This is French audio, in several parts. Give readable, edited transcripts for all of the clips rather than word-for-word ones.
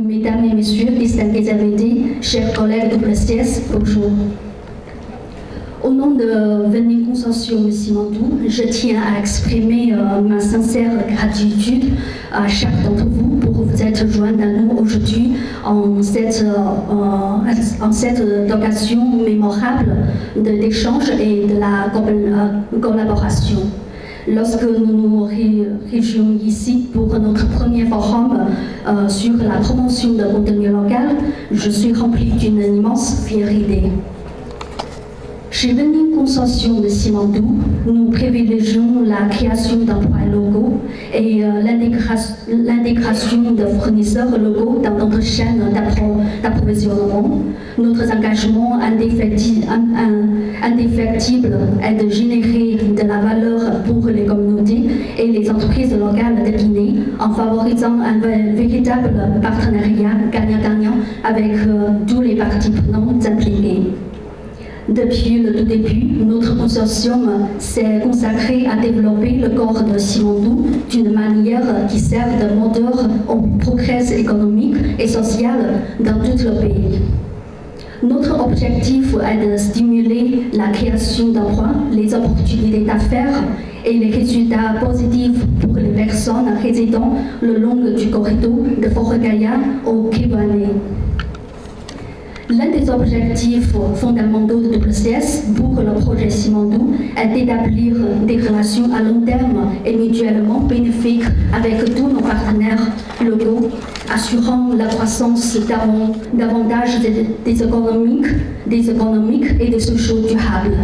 Mesdames et messieurs, distingués invités, chers collègues de WCS, bonjour. Au nom de Vending Consortium Simandou, je tiens à exprimer ma sincère gratitude à chaque d'entre vous pour vous être joints à nous aujourd'hui en cette occasion mémorable de l'échange et de la collaboration. Lorsque nous nous réjouissons ici pour notre premier forum sur la promotion de contenu local, je suis remplie d'une immense fierté. Chez Vending Consortium de Simandou, nous privilégions la création d'emplois locaux et l'intégration de fournisseurs locaux dans notre chaîne d'approvisionnement. Notre engagement indéfectible est de générer de la valeur pour les communautés et les entreprises locales de Guinée en favorisant un véritable partenariat gagnant-gagnant avec tous les parties prenantes impliquées. Depuis le tout début, notre consortium s'est consacré à développer le corps de Simandou d'une manière qui sert de moteur au progrès économique et social dans tout le pays. Notre objectif est de stimuler la création d'emplois, les opportunités d'affaires et les résultats positifs pour les personnes résidant le long du corridor de Fort-Gaya au Kibané. L'un des objectifs fondamentaux de WCS pour le projet Simandou est d'établir des relations à long terme et mutuellement bénéfiques avec tous nos partenaires locaux, assurant la croissance davantage des économiques et des sociaux durables.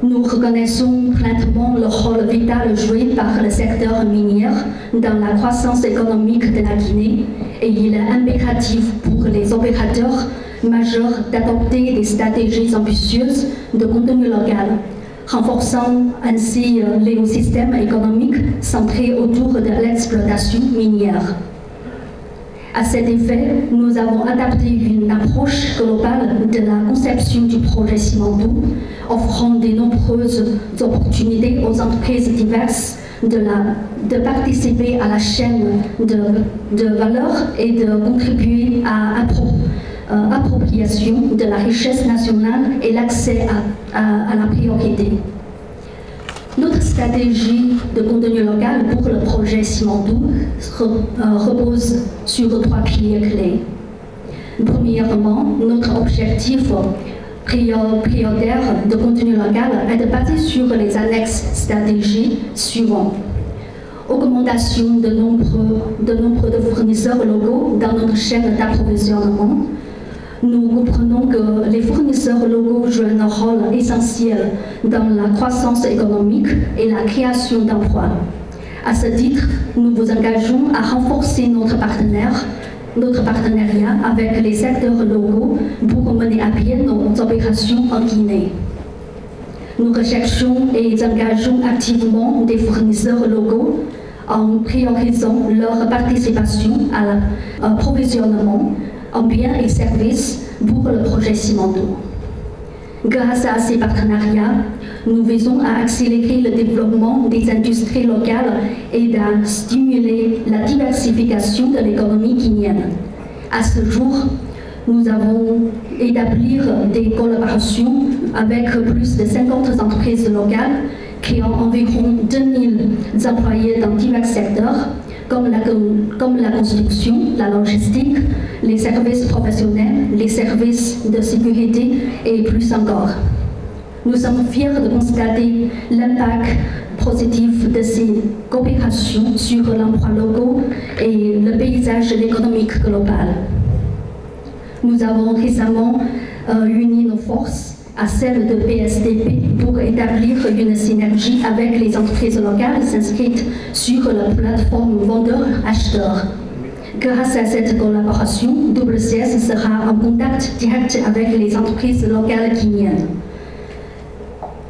Nous reconnaissons pleinement le rôle vital joué par le secteur minier dans la croissance économique de la Guinée et il est impératif pour les opérateurs majeurs d'adopter des stratégies ambitieuses de contenu local, renforçant ainsi l'écosystème économique centré autour de l'exploitation minière. À cet effet, nous avons adapté une approche globale de la conception du projet Simandou, offrant de nombreuses opportunités aux entreprises diverses de participer à la chaîne de valeur et de contribuer à l'appropriation de la richesse nationale et l'accès à la priorité. Notre stratégie de contenu local pour le projet Simandou repose sur 3 piliers clés. Premièrement, notre objectif prioritaire de contenu local est de baser sur les annexes stratégiques suivantes. Augmentation de nombre de fournisseurs locaux dans notre chaîne d'approvisionnement. Nous comprenons que les fournisseurs locaux jouent un rôle essentiel dans la croissance économique et la création d'emplois. À ce titre, nous vous engageons à renforcer notre partenariat avec les secteurs locaux pour mener à bien nos opérations en Guinée. Nous recherchons et engageons activement des fournisseurs locaux en priorisant leur participation à l'approvisionnement en biens et services pour le projet Simandou. Grâce à ces partenariats, nous visons à accélérer le développement des industries locales et à stimuler la diversification de l'économie guinéenne. À ce jour, nous avons établi des collaborations avec plus de 50 entreprises locales qui ont environ 2000 employés dans divers secteurs, comme la construction, la logistique, les services professionnels, les services de sécurité et plus encore. Nous sommes fiers de constater l'impact positif de ces coopérations sur l'emploi local et le paysage économique global. Nous avons récemment uni nos forces à celles de PSDP pour établir une synergie avec les entreprises locales inscrites sur la plateforme vendeur-acheteur. Grâce à cette collaboration, WCS sera en contact direct avec les entreprises locales guinéennes.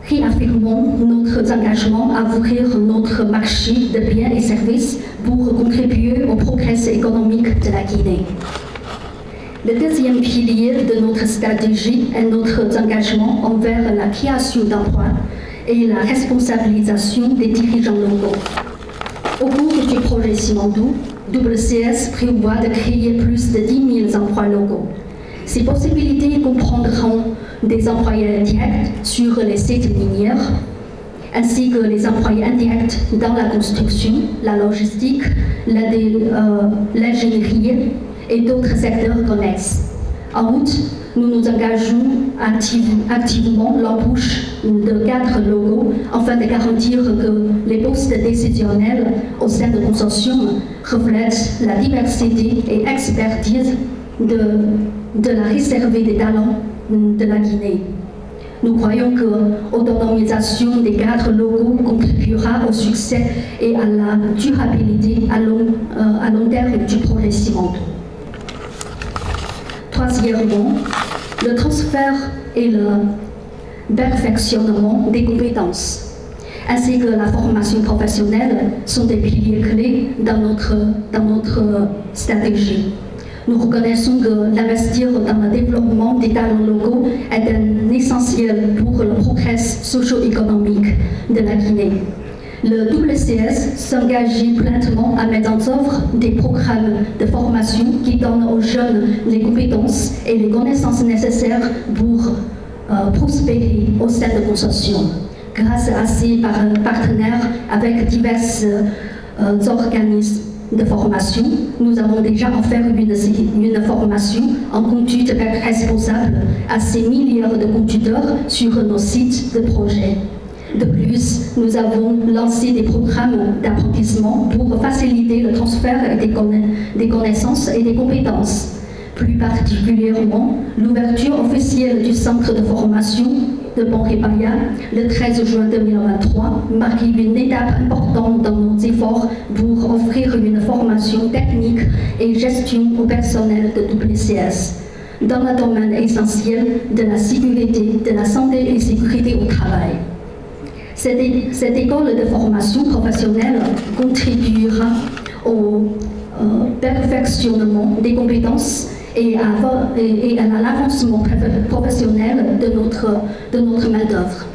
Réaffirmons notre engagement à ouvrir notre marché de biens et services pour contribuer au progrès économique de la Guinée. Le deuxième pilier de notre stratégie est notre engagement envers la création d'emplois et la responsabilisation des dirigeants locaux. Au cours du projet Simandou, WCS prévoit de créer plus de 10 000 emplois locaux. Ces possibilités comprendront des employés directs sur les sites miniers, ainsi que les employés indirects dans la construction, la logistique, l'ingénierie et d'autres secteurs connexes. En outre, nous nous engageons activement l'embauche de cadres locaux afin de garantir que les postes décisionnels au sein de consortium reflètent la diversité et expertise de la réserve des talents de la Guinée. Nous croyons que l'autonomisation des cadres locaux contribuera au succès et à la durabilité à long terme du projet Cimento. Troisièmement, le transfert et le perfectionnement des compétences, ainsi que la formation professionnelle, sont des piliers clés dans notre stratégie. Nous reconnaissons que d'investir dans le développement des talents locaux est un essentiel pour le progrès socio-économique de la Guinée. Le WCS s'engage pleinement à mettre en œuvre des programmes de formation qui donnent aux jeunes les compétences et les connaissances nécessaires pour prospérer au sein de consortium. Grâce à ces partenaires avec divers organismes de formation, nous avons déjà offert une formation en conduite responsable à ces milliers de conducteurs sur nos sites de projet. De plus, nous avons lancé des programmes d'apprentissement pour faciliter le transfert des connaissances et des compétences. Plus particulièrement, l'ouverture officielle du centre de formation de Bonrepaya le 13 juin 2023 marque une étape importante dans nos efforts pour offrir une formation technique et gestion au personnel de WCS dans le domaine essentiel de la sécurité, de la santé et sécurité au travail. Cette école de formation professionnelle contribuera au perfectionnement des compétences et à l'avancement professionnel de notre main-d'œuvre.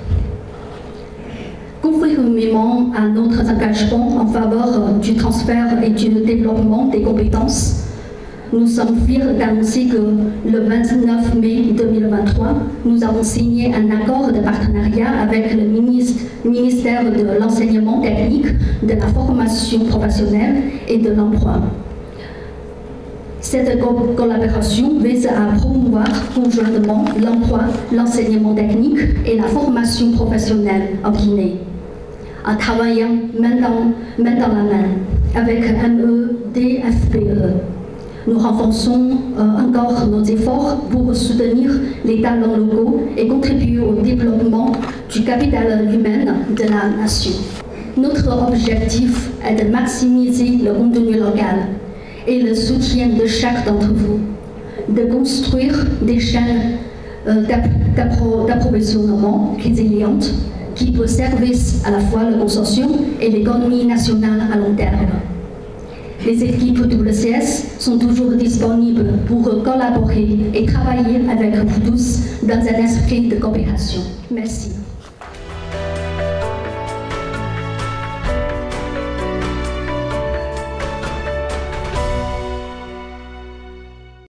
Conformément à notre engagement en faveur du transfert et du développement des compétences, nous sommes fiers d'annoncer que le 29 mai 2023, nous avons signé un accord de partenariat avec le ministère de l'Enseignement technique, de la formation professionnelle et de l'emploi. Cette collaboration vise à promouvoir conjointement l'emploi, l'enseignement technique et la formation professionnelle en Guinée, en travaillant main dans la main avec MEDFPE. Nous renforçons encore nos efforts pour soutenir les talents locaux et contribuer au développement du capital humain de la nation. Notre objectif est de maximiser le contenu local et le soutien de chaque d'entre vous, de construire des chaînes d'approvisionnement résilientes qui peuvent servir à la fois le consortium et l'économie nationale à long terme. Les équipes WCS sont toujours disponibles pour collaborer et travailler avec vous tous dans un esprit de coopération. Merci.